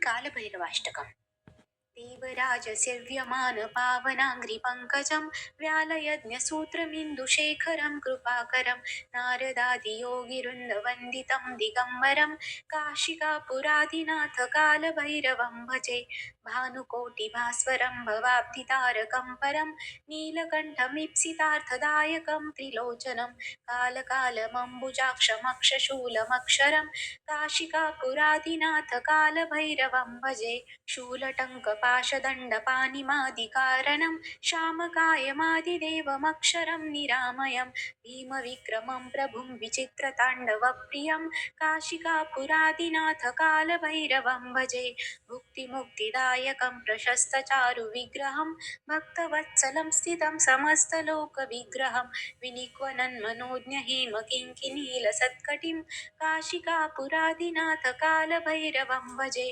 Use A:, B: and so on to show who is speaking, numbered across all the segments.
A: कालभैरवाष्टकम् देवराजसेव्यमानपावनाङ्घ्रिपङ्कजं व्यालयज्ञसूत्रमिन्दुशेखरं कृपाकरं नारदादियोगिवृन्दवन्दितं दिगम्बरं काशिकापुरादिनाथकालभैरवं भजे भानुकोटिभास्वरं भवाब्धितारकं परं नीलकण्ठमीप्सितार्थदायकं त्रिलोचनं कालकालमम्बुजाक्षमक्षशूलमक्षरं काशिकापुरादिनाथकालभैरवं भजे शूलटङ्कपाशदण्डपानिमादिकारणं श्यामकायमादिदेवमक्षरं निरामयं भीमविक्रमं प्रभुं विचित्रताण्डवप्रियं काशिकापुरादिनाथकालभैरवं भजे भुक्तिमुक्तिदायकं प्रशस्तचारुविग्रहं भक्तवत्सलं स्थितं समस्तलोकविग्रहं विनिक्वनन्मनोज्ञहेमकिङ्किणीलसत्कटिं काशिकापुरादिनाथकालभैरवं भजे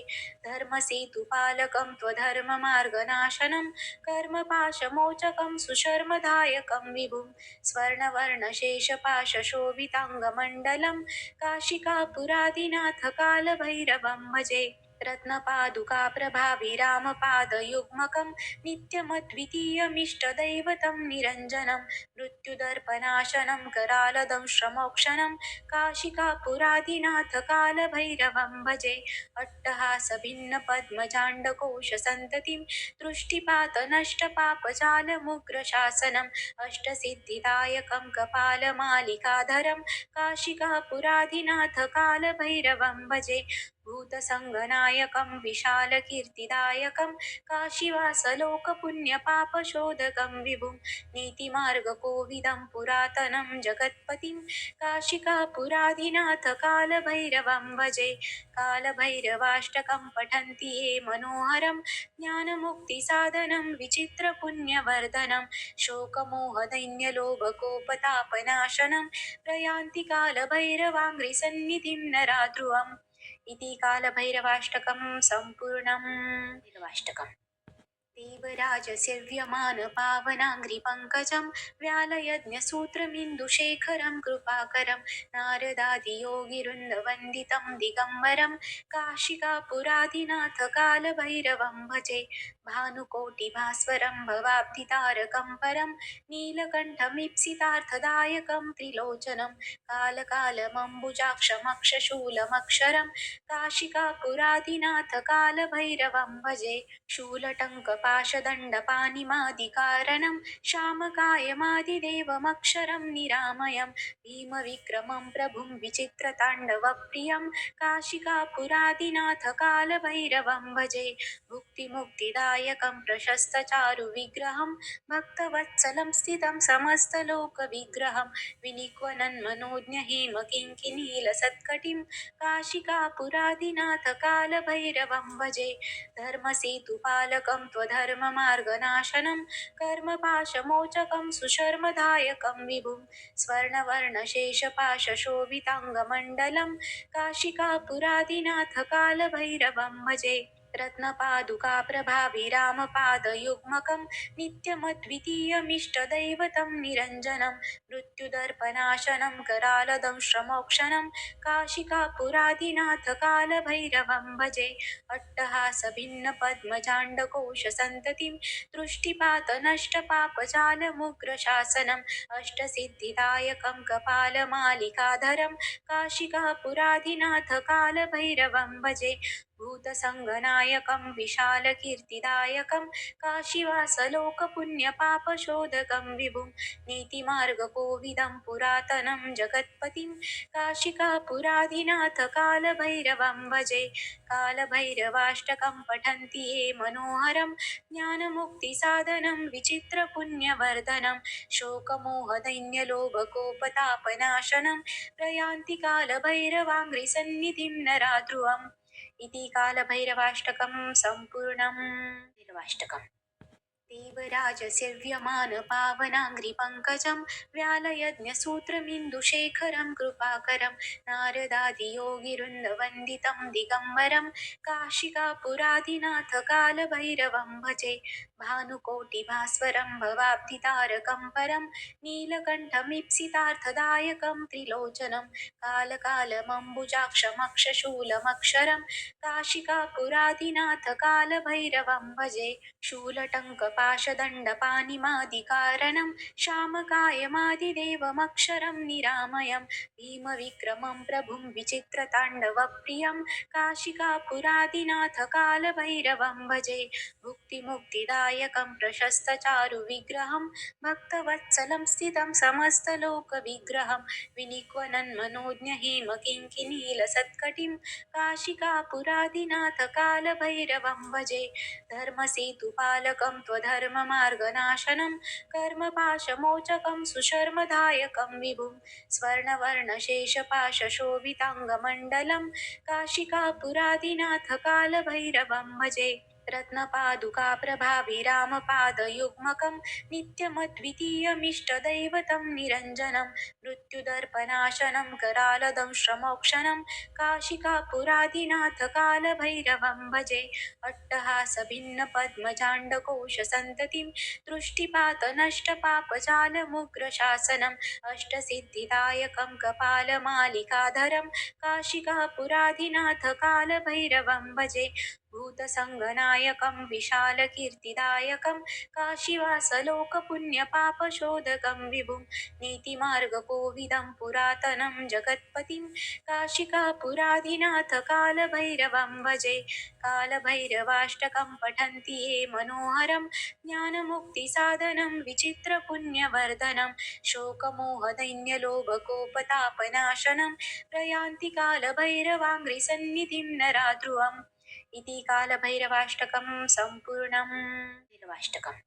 A: धर्मसेतुपालकं त्वधर्ममार्गनाशनं कर्मपाशमोचकं सुशर्मदायकं विभुं स्वर्णवर्णशेषपाशशोभिताङ्गमण्डलं काशिकापुरादिनाथकालभैरवं भजे रत्नपादुकाप्रभाभिरामपादयुग्मकं नित्यमद्वितीयमिष्टदैवतं निरञ्जनं मृत्युदर्पनाशनं करालदंश्रमोक्षणं काशिकापुरादिनाथकालभैरवं भजे अट्टहासभिन्नपद्मजाण्डकोशसन्ततिं दृष्टिपातनष्टपापजालमुग्रशासनम् अष्टसिद्धिदायकं कपालमालिकाधरं काशिकापुरादिनाथकालभैरवं भजे भूतसङ्गनायकं विशालकीर्तिदायकं काशीवासलोकपुण्यपापशोधकं विभुं नीतिमार्गकोविदं पुरातनं जगत्पतिं काशिकापुरादिनाथकालभैरवं भजे कालभैरवाष्टकं पठन्ति ये मनोहरं ज्ञानमुक्तिसाधनं विचित्रपुण्यवर्धनं शोकमोहदैन्यलोभकोपतापनाशनं प्रयान्ति कालभैरवाङ्घ्रिसन्निधिं नराध्रुवम् इति कालभैरवाष्टकं सम्पूर्णम् भैरवाष्टकम् देवराजसेव्यमानपावनाङ्घ्रिपङ्कजं व्यालयज्ञसूत्रमिन्दुशेखरं कृपाकरं नारदादियोगिवृन्दवन्दितं दिगम्बरं काशिकापुरादिनाथकालभैरवं भजे भानुकोटिभास्वरं भवाब्धितारकं परं नीलकण्ठमीप्सितार्थदायकं त्रिलोचनं कालकालमम्बुजाक्षमक्षशूलमक्षरं काशिकापुरादिनाथकालभैरवं भजे शूलटङ्कपाशदण्डपानिमादिकारणं श्यामकायमादिदेवमक्षरं निरामयं भीमविक्रमं प्रभुं विचित्रताण्डवप्रियं काशिकापुरादिनाथकालभैरवं भजे भुक्तिमुक्तिदायकं प्रशस्तचारुविग्रहं भक्तवत्सलं स्थितं समस्तलोकविग्रहं विनिक्वनन्मनोज्ञहेमकिङ्किणीलसत्कटिं काशिकापुरादिनाथकालभैरवं भजे धर्मसेतुपालकं त्वधर्ममार्गनाशनं कर्मपाशमोचकं सुशर्मदायकं विभुं स्वर्णवर्णशेषपाशशोभिताङ्गमण्डलं काशिकापुरादिनाथकालभैरवं भजे रत्नपादुकाप्रभाभिरामपादयुग्मकं नित्यमद्वितीयमिष्टदैवतं निरञ्जनं मृत्युदर्पनाशनं करालदंश्रमोक्षणं काशिकापुरादिनाथकालभैरवं भजे अट्टहासभिन्नपद्मजाण्डकोशसन्ततिं दृष्टिपातनष्टपापजालमुग्रशासनम् अष्टसिद्धिदायकं कपालमालिकाधरं काशिकापुरादिनाथकालभैरवं भजे भूतसङ्गनायकं विशालकीर्तिदायकं काशीवासलोकपुण्यपापशोधकं विभुं नीतिमार्गकोविदं पुरातनं जगत्पतिं काशिकापुरादिनाथकालभैरवं भजे कालभैरवाष्टकं पठन्ति ये मनोहरं ज्ञानमुक्तिसाधनं विचित्रपुण्यवर्धनं शोकमोहदैन्यलोभकोपतापनाशनं प्रयान्ति कालभैरवाङ्घ्रिसन्निधिं नराध्रुवम् इति कालभैरवाष्टकं सम्पूर्णम् भैरवाष्टकम् देवराजसेव्यमानपावनाङ्घ्रिपङ्कजं व्यालयज्ञसूत्रमिन्दुशेखरं कृपाकरं नारदादियोगिवृन्दवन्दितं दिगम्बरं काशिकापुरादिनाथकालभैरवं भजे भानुकोटिभास्वरं भवाब्धितारकं परं नीलकण्ठमीप्सितार्थदायकं त्रिलोचनं कालकालमम्बुजाक्षमक्षशूलमक्षरं काशिकापुरादिनाथकालभैरवं भजे शूलटङ्कपाशदण्डपानिमादिकारणं श्यामकायमादिदेवमक्षरं निरामयं भीमविक्रमं प्रभुं विचित्रताण्डवप्रियं काशिकापुरादिनाथकालभैरवं भजे भुक्तिमुक्तिदायकं प्रशस्तचारुविग्रहं भक्तवत्सलं स्थितं समस्तलोकविग्रहं विनिक्वनन्मनोज्ञहेमकिङ्किनीलसत्कटिं काशिकापुरादिनाथकालभैरवं भजे धर्मसेतुपालकं त्वधर्ममार्गनाशनं कर्मपाशमोचकं सुशर्मदायकं विभुं स्वर्णवर्णशेषपाशशोभिताङ्गमण्डलं काशिकापुरादिनाथकालभैरवं भजे रत्नपादुकाप्रभाभिरामपादयुग्मकं नित्यमद्वितीयमिष्टदैवतं निरञ्जनं मृत्युदर्पनाशनं करालदंश्रमोक्षणं काशिकापुरादिनाथकालभैरवं भजे अट्टहासभिन्नपद्मजाण्डकोशसन्ततिं दृष्टिपातनष्टपापजालमुग्रशासनम् अष्टसिद्धिदायकं कपालमालिकाधरं काशिकापुरादिनाथकालभैरवं भजे भूतसङ्गनायकं विशालकीर्तिदायकं काशीवासलोकपुण्यपापशोधकं विभुं नीतिमार्गकोविदं पुरातनं जगत्पतिं काशिकापुरादिनाथकालभैरवं भजे कालभैरवाष्टकं पठन्ति ये मनोहरं ज्ञानमुक्तिसाधनं विचित्रपुण्यवर्धनं शोकमोहदैन्यलोभकोपतापनाशनं प्रयान्ति कालभैरवाङ्घ्रिसन्निधिं नराध्रुवम् इति कालभैरवाष्टकं सम्पूर्णम्। भैरवाष्टकम्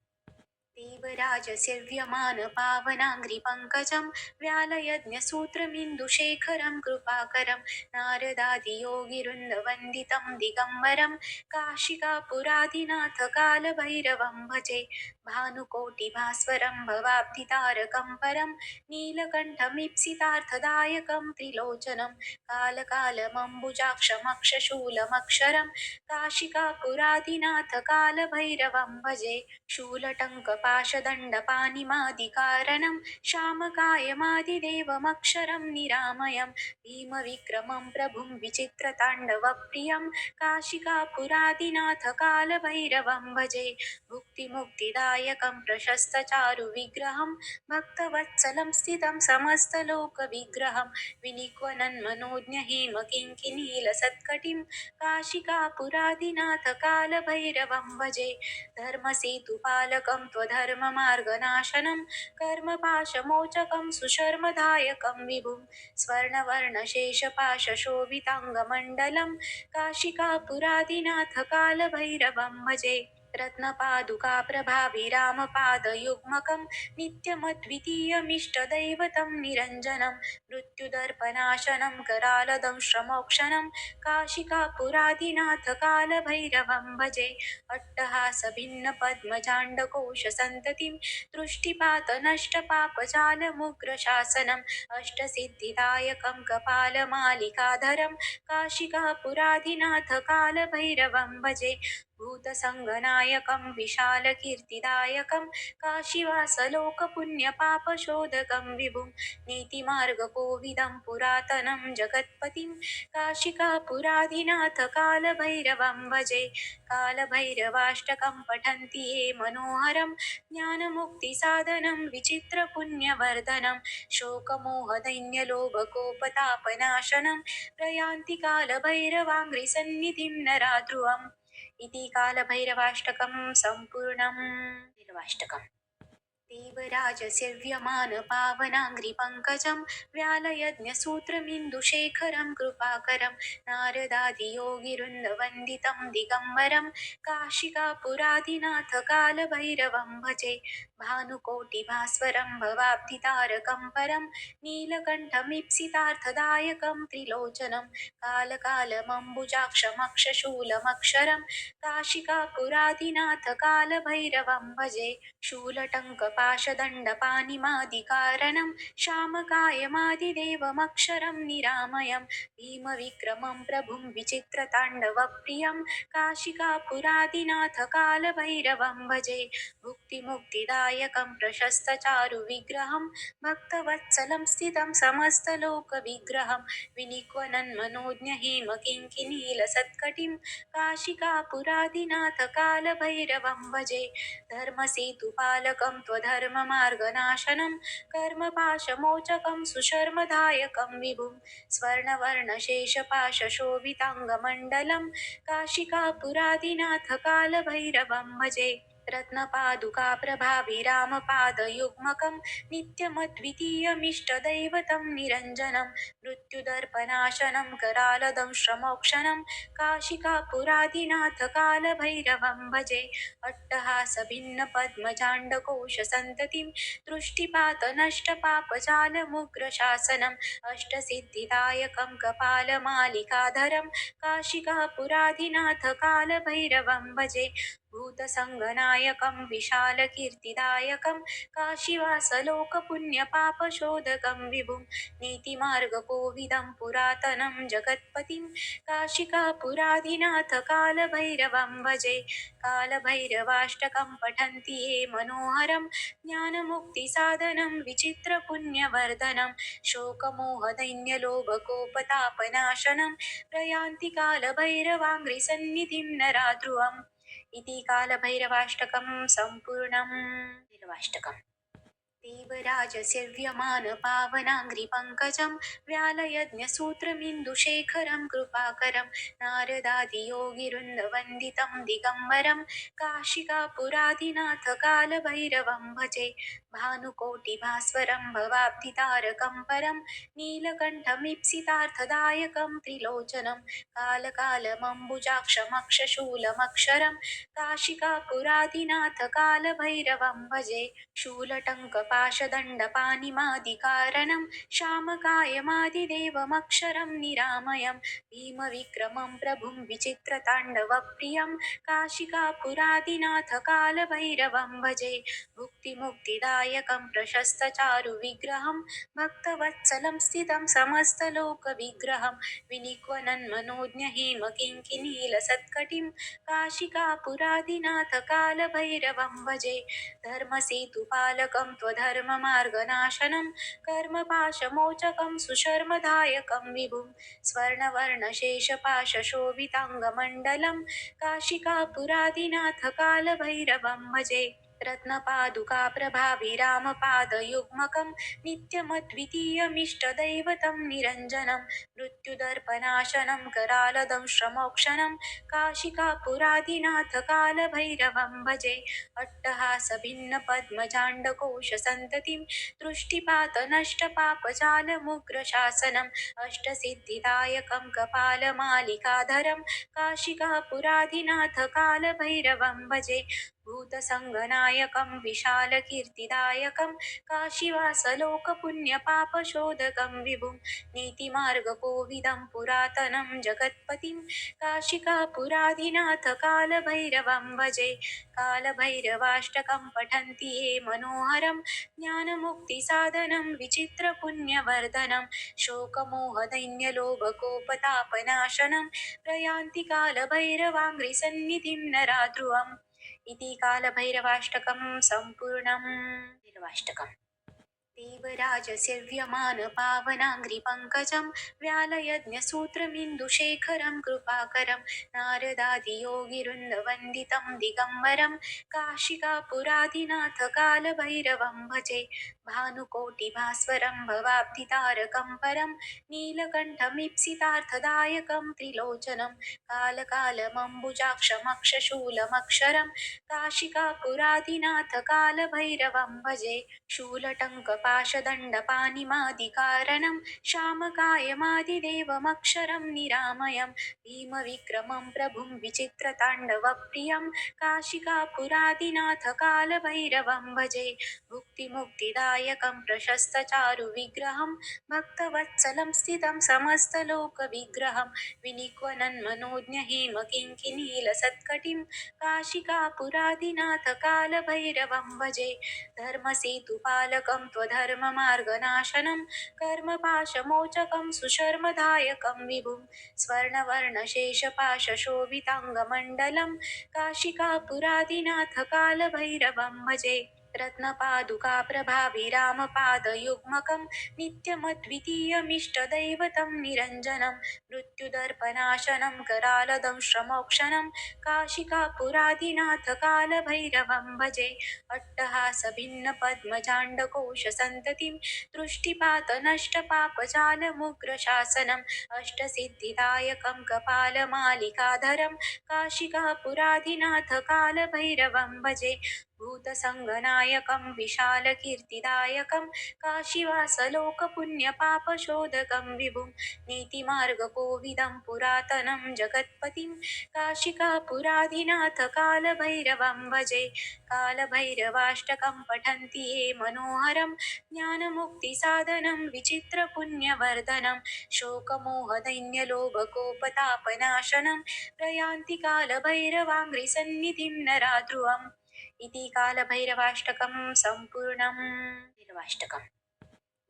A: देवराजसेव्यमानपावनाङ्घ्रिपङ्कजं व्यालयज्ञसूत्रमिन्दुशेखरं कृपाकरं नारदादियोगिवृन्दवन्दितं दिगम्बरं काशिकापुरादिनाथकालभैरवं भजे भानुकोटिभास्वरं भवाब्धितारकं परं नीलकण्ठमीप्सितार्थदायकं त्रिलोचनं कालकालमम्बुजाक्षमक्षशूलमक्षरं काशिकापुरादिनाथकालभैरवं भजे शूलटङ्कपाशदण्डपानिमादिकारणं श्यामकायमादिदेवमक्षरं निरामयं भीमविक्रमं प्रभुं विचित्रताण्डवप्रियं काशिकापुरादिनाथकालभैरवं भजे भुक्तिमुक्तिदायकं प्रशस्तचारुविग्रहं भक्तवत्सलं स्थितं समस्तलोकविग्रहं विनिक्वनन्मनोज्ञहेमकिङ्किनीलसत्कटिं काशिकापुरादिनाथकालभैरवं भजे धर्मसेतुपालकं त्वधर्ममार्गनाशनं कर्मपाशमोचकं सुशर्मदायकं विभुं स्वर्णवर्णशेषपाशशोभिताङ्गमण्डलं काशिकापुरादिनाथकालभैरवं भजे रत्नपादुकाप्रभाभिरामपादयुग्मकं नित्यमद्वितीयमिष्टदैवतं निरञ्जनं मृत्युदर्पनाशनं करालदंश्रमोक्षणं काशिकापुरादिनाथकालभैरवं भजे अट्टहासभिन्नपद्मजाण्डकोशसन्ततिं दृष्टिपातनष्टपापजालमुग्रशासनम् अष्टसिद्धिदायकं कपालमालिकाधरं काशिकापुरादिनाथकालभैरवं भजे भूतसङ्गनायकं विशालकीर्तिदायकं काशीवासलोकपुण्यपापशोधकं विभुं नीतिमार्गकोविदं पुरातनं जगत्पतिं काशिकापुरादिनाथकालभैरवं भजे कालभैरवाष्टकं पठन्ति ये मनोहरं ज्ञानमुक्तिसाधनं विचित्रपुण्यवर्धनं शोकमोहदैन्यलोभकोपतापनाशनं प्रयान्ति कालभैरवाङ्घ्रिसन्निधिं नराध्रुवम् इति कालभैरवाष्टकं सम्पूर्णम्। भैरवाष्टकम् देवराजसेव्यमानपावनाङ्घ्रिपङ्कजं व्यालयज्ञसूत्रमिन्दुशेखरं कृपाकरं नारदादियोगिवृन्दवन्दितं दिगम्बरं काशिकापुरादिनाथकालभैरवं भजे भानुकोटिभास्वरं भवाब्धितारकं परं नीलकण्ठमीप्सितार्थदायकं त्रिलोचनं कालकालमम्बुजाक्षमक्षशूलमक्षरं काशिकापुरादिनाथकालभैरवं भजे शूलटङ्कपाशदण्डपानिमादिकारणं श्यामकायमादिदेवमक्षरं निरामयं भीमविक्रमं प्रभुं विचित्रताण्डवप्रियं काशिकापुरादिनाथकालभैरवं भजे भुक्तिमुक्तिदायकं प्रशस्तचारुविग्रहं भक्तवत्सलं स्थितं समस्तलोकविग्रहं विनिक्वनन्मनोज्ञहेमकिङ्किनीलसत्कटिं काशिकापुरादिनाथकालभैरवं भजे धर्मसेतुपालकं त्वधर्ममार्गनाशनं कर्मपाशमोचकं सुशर्मदायकं विभुं स्वर्णवर्णशेषपाशशोभिताङ्गमण्डलं काशिकापुरादिनाथकालभैरवं भजे रत्नपादुकाप्रभाभिरामपादयुग्मकं नित्यमद्वितीयमिष्टदैवतं निरञ्जनं मृत्युदर्पनाशनं करालदंश्रमोक्षणं काशिकापुरादिनाथकालभैरवं भजे अट्टहासभिन्नपद्मजाण्डकोशसन्ततिं दृष्टिपातनष्टपापजालमुग्रशासनम् अष्टसिद्धिदायकं कपालमालिकाधरं काशिकापुरादिनाथकालभैरवं भजे भूतसङ्गनायकं विशालकीर्तिदायकं काशीवासलोकपुण्यपापशोधकं विभुं नीतिमार्गकोविदं पुरातनं जगत्पतिं काशिकापुरादिनाथकालभैरवं भजे कालभैरवाष्टकं पठन्ति ये मनोहरं ज्ञानमुक्तिसाधनं विचित्रपुण्यवर्धनं शोकमोहदैन्यलोभकोपतापनाशनं प्रयान्ति कालभैरवाङ्घ्रिसन्निधिं नराध्रुवम् इति कालभैरवाष्टकं सम्पूर्णम् भैरवाष्टकम् देवराजसेव्यमानपावनाङ्घ्रिपङ्कजं व्यालयज्ञसूत्रमिन्दुशेखरं कृपाकरं नारदादियोगिवृन्दवन्दितं दिगम्बरं काशिकापुरादिनाथकालभैरवं भजे भानुकोटिभास्वरं भवाब्धितारकं परं नीलकण्ठमीप्सितार्थदायकं त्रिलोचनं कालकालमम्बुजाक्षमक्षशूलमक्षरं काशिकापुरादिनाथकालभैरवं भजे शूलटङ्कपाशदण्डपानिमादिकारणं श्यामकायमादिदेवमक्षरं निरामयं भीमविक्रमं प्रभुं विचित्रताण्डवप्रियं काशिकापुरादिनाथकालभैरवं भजे भुक्तिमुक्तिदायकं प्रशस्तचारुविग्रहं भक्तवत्सलं स्थितं समस्तलोकविग्रहं विनिक्वनन्मनोज्ञहेमकिङ्किनीलसत्कटिं काशिकापुरादिनाथकालभैरवं भजे धर्मसेतुपालकं त्वधर्ममार्गनाशनं कर्मपाशमोचकं सुशर्मदायकं विभुं स्वर्णवर्णशेषपाशशोभिताङ्गमण्डलं काशिकापुरादिनाथकालभैरवं भजे रत्नपादुकाप्रभाभिरामपादयुग्मकं नित्यमद्वितीयमिष्टदैवतं निरञ्जनं मृत्युदर्पनाशनं करालदंश्रमोक्षणं काशिकापुरादिनाथकालभैरवं भजे अट्टहासभिन्नपद्मजाण्डकोशसन्ततिं दृष्टिपातनष्टपापजालमुग्रशासनम् अष्टसिद्धिदायकं कपालमालिकाधरं काशिकापुरादिनाथकालभैरवं भजे भूतसङ्गनायकं विशालकीर्तिदायकं काशीवासलोकपुण्यपापशोधकं विभुं नीतिमार्गकोविदं पुरातनं जगत्पतिं काशिकापुरादिनाथकालभैरवं भजे कालभैरवाष्टकं पठन्ति ये मनोहरं ज्ञानमुक्तिसाधनं विचित्रपुण्यवर्धनं शोकमोहदैन्यलोभकोपतापनाशनं प्रयान्ति कालभैरवाङ्घ्रिसन्निधिं नराध्रुवम् इति कालभैरवाष्टकं सम्पूर्णम् भैरवाष्टकम् देवराजसेव्यमानपावनाङ्घ्रिपङ्कजं व्यालयज्ञसूत्रमिन्दुशेखरं कृपाकरं नारदादियोगिवृन्दवन्दितं दिगम्बरं काशिकापुरादिनाथकालभैरवं भजे भानुकोटिभास्वरं भवाब्धितारकं परं नीलकण्ठमीप्सितार्थदायकं त्रिलोचनं कालकालमम्बुजाक्षमक्षशूलमक्षरं काशिकापुरादिनाथकालभैरवं भजे शूलटङ्कपाशदण्डपानिमादिकारणं कालकलकल्पतरुपाशदण्डपाणिमादिकारणं श्यामकायमादिदेवमक्षरं निरामयं भीमविक्रमं प्रभुं विचित्रताण्डवप्रियं काशिकापुरादिनाथ कालभैरवं भजे भुक्तिमुक्तिदायकं प्रशस्तचारुविग्रहं भक्तवत्सलं स्थितं समस्तलोकविग्रहं विनिक्वनन्मनोज्ञहेमकिङ्किणीलसत्कटिं काशिकापुरादिनाथ कालभैरवं भजे धर्मसेतुपालकं त्वधर्ममार्गनाशनं कर्मपाशमोचकं सुशर्मदायकं विभुं स्वर्णवर्णशेषपाशशोभिताङ्गमण्डलं काशिकापुरादिनाथ कालभैरवं भजे रत्नपादुकाप्रभाभिरामपादयुग्मकं नित्यमद्वितीयमिष्टदैवतं निरञ्जनं मृत्युदर्पनाशनं करालदंश्रमोक्षणं काशिकापुरादिनाथ कालभैरवं भजे अट्टहासभिन्नपद्मजाण्डकोशसन्ततिं दृष्टिपातनष्टपापजालमुग्रशासनम् अष्टसिद्धिदायकं कपालमालिकाधरं काशिकापुरादिनाथ कालभैरवं भजे भूतसङ्गनायकं विशालकीर्तिदायकं काशीवासलोकपुण्यपापशोधकं विभुं नीतिमार्गकोविदं पुरातनं जगत्पतिं काशिकापुरादिनाथ कालभैरवं भजे कालभैरवाष्टकं पठन्ति ये मनोहरं ज्ञानमुक्तिसाधनं विचित्रपुण्यवर्धनं शोकमोहदैन्यलोभकोपतापनाशनं प्रयान्ति कालभैरवाङ्घ्रिसन्निधिं नराध्रुवम् इति कालभैरवाष्टकं सम्पूर्णम् भैरवाष्टकम्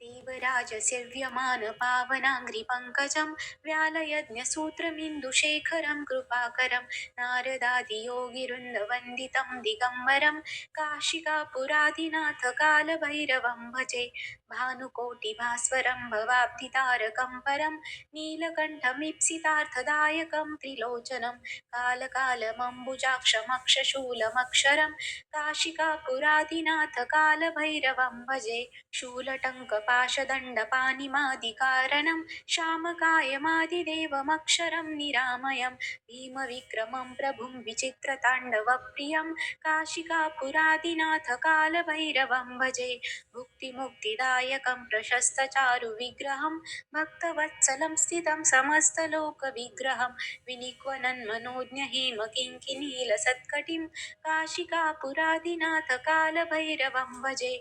A: देवराजसेव्यमानपावनाङ्घ्रिपङ्कजं व्यालयज्ञसूत्रमिन्दुशेखरं कृपाकरं नारदादियोगिवृन्दवन्दितं दिगम्बरं काशिकापुरादिनाथ कालभैरवं भजे भानुकोटिभास्वरं भवाब्धितारकं परं नीलकण्ठमीप्सितार्थदायकं त्रिलोचनं कालकालमम्बुजाक्षमक्षशूलमक्षरं काशिकापुरादिनाथ कालभैरवं भजे शूलटङ्कपाशदण्डपाणिमादिकारणं श्यामकायमादिदेवमक्षरं निरामयं भीमविक्रमं प्रभुं विचित्रताण्डवप्रियं काशिकापुरादिनाथ कालभैरवं भजे भुक्तिमुक्तिदायकं प्रशस्तचारुविग्रहं भक्तवत्सलं स्थितं समस्तलोकविग्रहं विनिक्वनन्मनोज्ञहेमकिङ्किणीलसत्कटिं काशिकापुरादिनाथ कालभैरवं भजे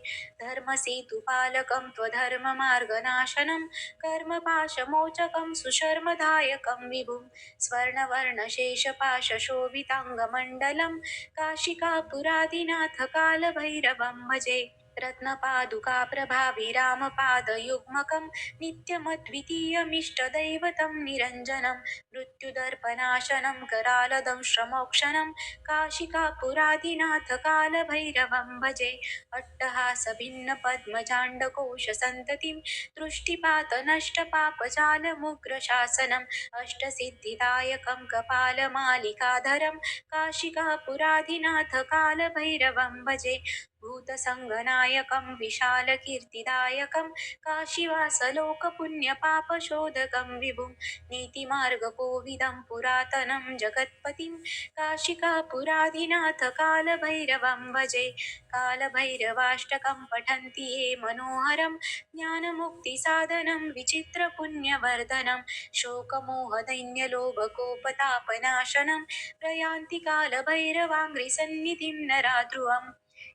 A: धर्मसेतुपालकं त्वधर्ममार्गनाशनं कर्मपाशमोचकं सुशर्मदायकं विभुं स्वर्णवर्णशेषपाशशोभिताङ्गमण्डलं काशिकापुरादिनाथ कालभैरवं भजे रत्नपादुकाप्रभाभिरामपादयुग्मकं नित्यमद्वितीयमिष्टदैवतं निरञ्जनं मृत्युदर्पनाशनं करालदंश्रमोक्षणं काशिकापुरादिनाथ कालभैरवं भजे अट्टहासभिन्नपद्मजाण्डकोशसन्ततिं दृष्टिपातनष्टपापजालमुग्रशासनम् अष्टसिद्धिदायकं कपालमालिकाधरं काशिकापुरादिनाथ कालभैरवं भजे भूतसङ्गनायकं विशालकीर्तिदायकं काशीवासलोकपुण्यपापशोधकं विभुं नीतिमार्गकोविदं पुरातनं जगत्पतिं काशिकापुरादिनाथ कालभैरवं भजे कालभैरवाष्टकं पठन्ति ये मनोहरं ज्ञानमुक्तिसाधनं विचित्रपुण्यवर्धनं शोकमोहदैन्यलोभकोपतापनाशनं प्रयान्ति कालभैरवाङ्घ्रिसन्निधिं नराध्रुवम्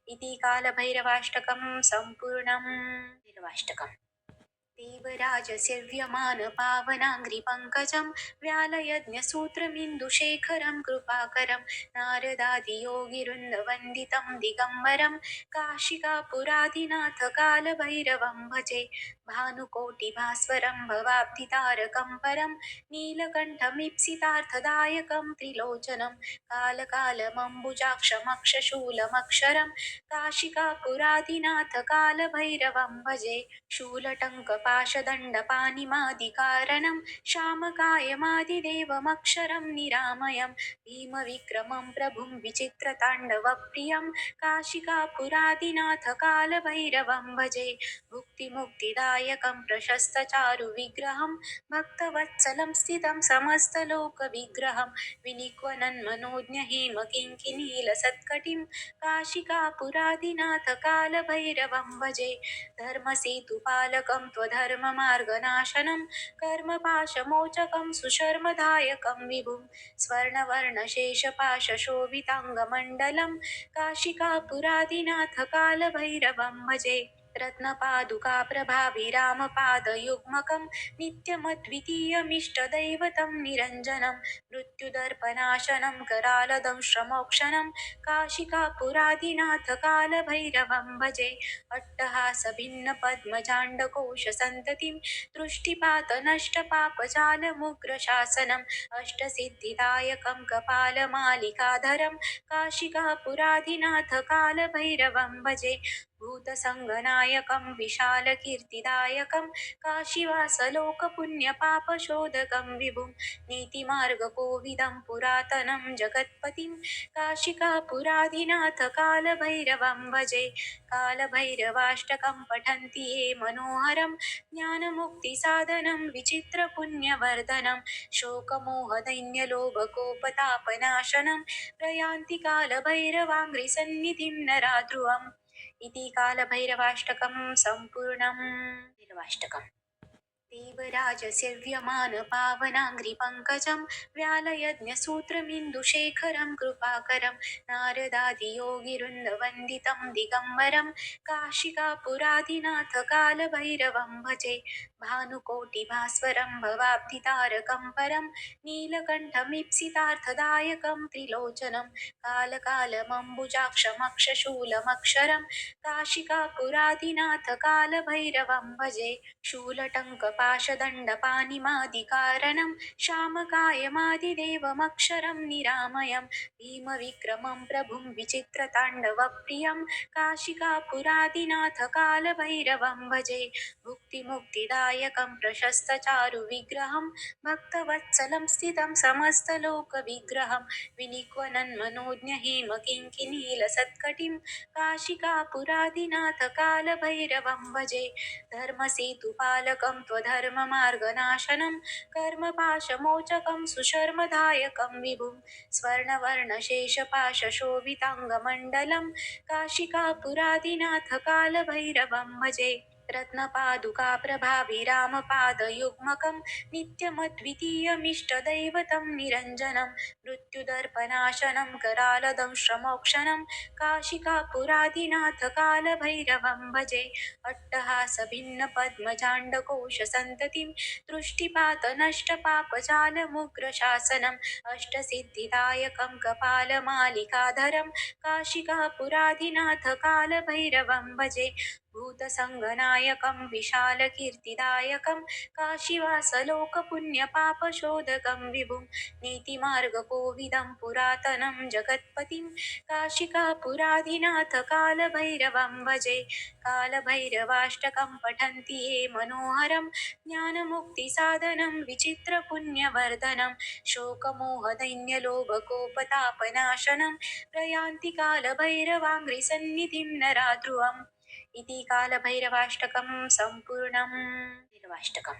A: इति कालभैरवाष्टकं सम्पूर्णम् भैरवाष्टकम् देवराजसेव्यमानपावनाङ्घ्रिपङ्कजं व्यालयज्ञसूत्रमिन्दुशेखरं कृपाकरं नारदादियोगिवृन्दवन्दितं दिगम्बरं काशिकापुरादिनाथ कालभैरवं भजे भानुकोटिभास्वरं भवाब्धितारकं परं नीलकण्ठमीप्सितार्थदायकं त्रिलोचनं कालकालमम्बुजाक्षमक्षशूलमक्षरं काशिकापुरादिनाथ कालभैरवं भजे शूलटङ्कपाशदण्डपाणिमादिकारणं श्यामकायमादिदेवमक्षरं निरामयं भीमविक्रमं प्रभुं विचित्रताण्डवप्रियं काशिकापुरादिनाथ कालभैरवं भजे भुक्तिमुक्तिदायकं कीर्तिदायकं प्रशस्तचारुविग्रहं भक्तवत्सलं स्थितं समस्तलोकविग्रहं विनिक्वनन्मनोज्ञहिमकिङ्किनीलसत्कटिं काशिकापुरादिनाथकालभैरवं भजे धर्मसेतुपालकं त्वधर्ममार्गनाशनं कर्मपाशमोचकं सुशर्मदायकं विभुं स्वर्णवर्णशेषपाशशोभिताङ्गमण्डलं काशिकापुरादिनाथकालभैरवं भजे रत्नपादुकाप्रभाभिरामपादयुग्मकं नित्यमद्वितीयमिष्टदैवतं निरञ्जनं मृत्युदर्पनाशनं करालदंश्रमोक्षणं काशिकापुरादिनाथकालभैरवं भजे अट्टहासभिन्नपद्मजाण्डकोशसन्ततिं दृष्टिपातनष्टपापजालमुग्रशासनम् अष्टसिद्धिदायकं कपालमालिकाधरं काशिकापुरादिनाथकालभैरवं भजे भूतसङ्गनायकं विशालकीर्तिदायकं काशीवासलोकपुण्यपापशोधकं विभुं नीतिमार्गकोविदं पुरातनं जगत्पतिं काशिकापुरादिनाथकालभैरवं भजे कालभैरवाष्टकं पठन्ति ये मनोहरं ज्ञानमुक्तिसाधनं विचित्रपुण्यवर्धनं शोकमोहदैन्यलोभकोपतापनाशनं प्रयान्ति कालभैरवाङ्घ्रिसन्निधिं नराध्रुवम् इति कालभैरवाष्टकं सम्पूर्णम् भैरवाष्टकम् देवराजसेव्यमानपावनाङ्घ्रिपङ्कजं व्यालयज्ञसूत्रमिन्दुशेखरं कृपाकरं नारदादियोगिवृन्दवन्दितं दिगम्बरं काशिकापुरादिनाथकालभैरवं भजे भानुकोटिभास्वरं भवाब्धितारकं परं नीलकण्ठमीप्सितार्थदायकं त्रिलोचनं कालकालमम्बुजाक्षमक्षशूलमक्षरं काशिकापुरादिनाथकालभैरवं भजे शूलटङ्कपाशदण्डपानिमादिकारणं श्यामकायमादिदेवमक्षरं निरामयं भीमविक्रमं प्रभुं विचित्रताण्डवप्रियं काशिकापुरादिनाथकालभैरवं भजे भुक्तिमुक्तिदायकं प्रशस्तचारुविग्रहं भक्तवत्सलं स्थितं समस्तलोकविग्रहं विनिक्वनन्मनोज्ञहिमकिङ्किनीलसत्कटिं काशिकापुरादिनाथकालभैरवं भजे धर्मसेतुपालकं त्वधर्ममार्गनाशनं कर्मपाशमोचकं सुशर्मदायकं विभुं स्वर्णवर्णशेषपाशशोभिताङ्गमण्डलं काशिकापुरादिनाथकालभैरवं भजे रत्नपादुकाप्रभाभिरामपादयुग्मकं नित्यमद्वितीयमिष्टदैवतं निरञ्जनं मृत्युदर्पनाशनं करालदंश्रमोक्षणं काशिकापुरादिनाथकालभैरवं भजे अट्टहासभिन्नपद्मजाण्डकोशसन्ततिं दृष्टिपातनष्टपापजालमुग्रशासनम् अष्टसिद्धिदायकं कपालमालिकाधरं काशिकापुरादिनाथकालभैरवं भजे भूतसङ्गनायकं विशालकीर्तिदायकं काशीवासलोकपुण्यपापशोधकं विभुं नीतिमार्गकोविदं पुरातनं जगत्पतिं काशिकापुरादिनाथकालभैरवं भजे कालभैरवाष्टकं पठन्ति ये मनोहरं ज्ञानमुक्तिसाधनं विचित्रपुण्यवर्धनं शोकमोहदैन्यलोभकोपतापनाशनं प्रयान्ति कालभैरवाङ्घ्रिसन्निधिं नराध्रुवम् इति कालभैरवाष्टकं सम्पूर्णम् भैरवाष्टकम्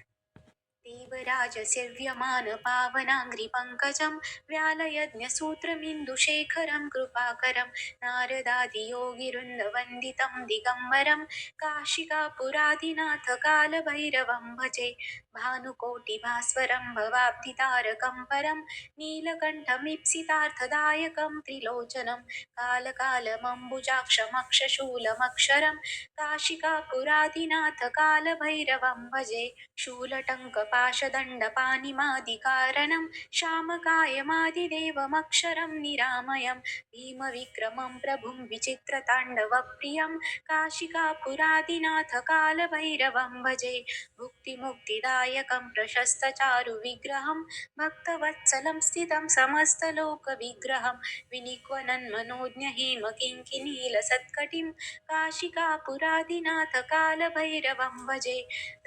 A: देवराजसेव्यमानपावनाङ्घ्रिपङ्कजं व्यालयज्ञसूत्रमिन्दुशेखरं कृपाकरं नारदादियोगिवृन्दवन्दितं दिगम्बरं काशिकापुरादिनाथकालभैरवं भजे भानुकोटिभास्वरं भवाब्धितारकं परं नीलकण्ठमीप्सितार्थदायकं त्रिलोचनं कालकालमम्बुजाक्षमक्षशूलमक्षरं काशिकापुरादिनाथकालभैरवं भजे शूलटङ्कपाशदण्डपानिमादिकारणं श्यामकायमादिदेवमक्षरं निरामयं भीमविक्रमं प्रभुं विचित्रताण्डवप्रियं काशिकापुरादिनाथकालभैरवं भजे भुक्तिमुक्तिदायकं प्रशस्तचारुविग्रहं भक्तवत्सलं स्थितं समस्तलोकविग्रहं विनिक्वनन्मनोज्ञहिमकिङ्किनीलसत्कटिं काशिकापुरादिनाथकालभैरवं भजे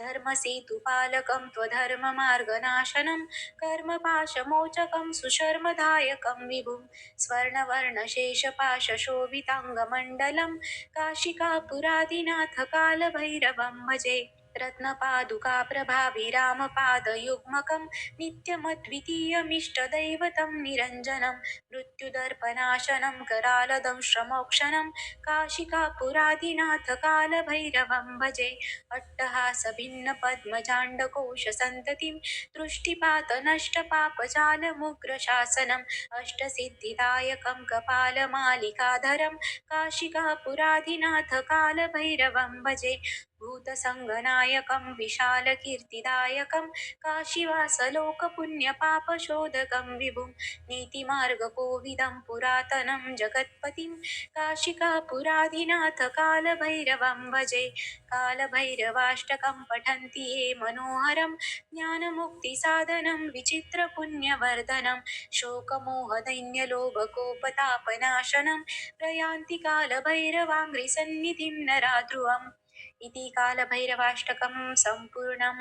A: धर्मसेतुपालकं त्वधर्ममार्गनाशनं कर्मपाशमोचकं सुशर्मदायकं विभुं स्वर्णवर्णशेषपाशशोभिताङ्गमण्डलं काशिकापुरादिनाथकालभैरवं भजे रत्नपादुका प्रभाभिरामपादयुग्मकं नित्यमद्वितीयमिष्टदैवतं निरञ्जनं मृत्युदर्पनाशनं करालदंश्रमोक्षणं काशिकापुरादिनाथ कालभैरवं भजे अट्टहासभिन्नपद्मजाण्डकोशसन्ततिं दृष्टिपातनष्टपापजालमुग्रशासनम् अष्टसिद्धिदायकं कपालमालिकाधरं काशिकापुराधिनाथ कालभैरवं भजे भूतसङ्गनायकं विशालकीर्तिदायकं काशीवासलोकपुण्यपापशोधकं विभुं नीतिमार्गकोविदं पुरातनं जगत्पतिं काशिकापुराधिनाथ कालभैरवं भजे कालभैरवाष्टकं पठन्ति ये मनोहरं ज्ञानमुक्तिसाधनं विचित्रपुण्यवर्धनं शोकमोहदैन्यलोभकोपतापनाशनं प्रयान्ति कालभैरवाङ्घ्रिसन्निधिं नराध्रुवम् इति कालभैरवाष्टकं सम्पूर्णम्।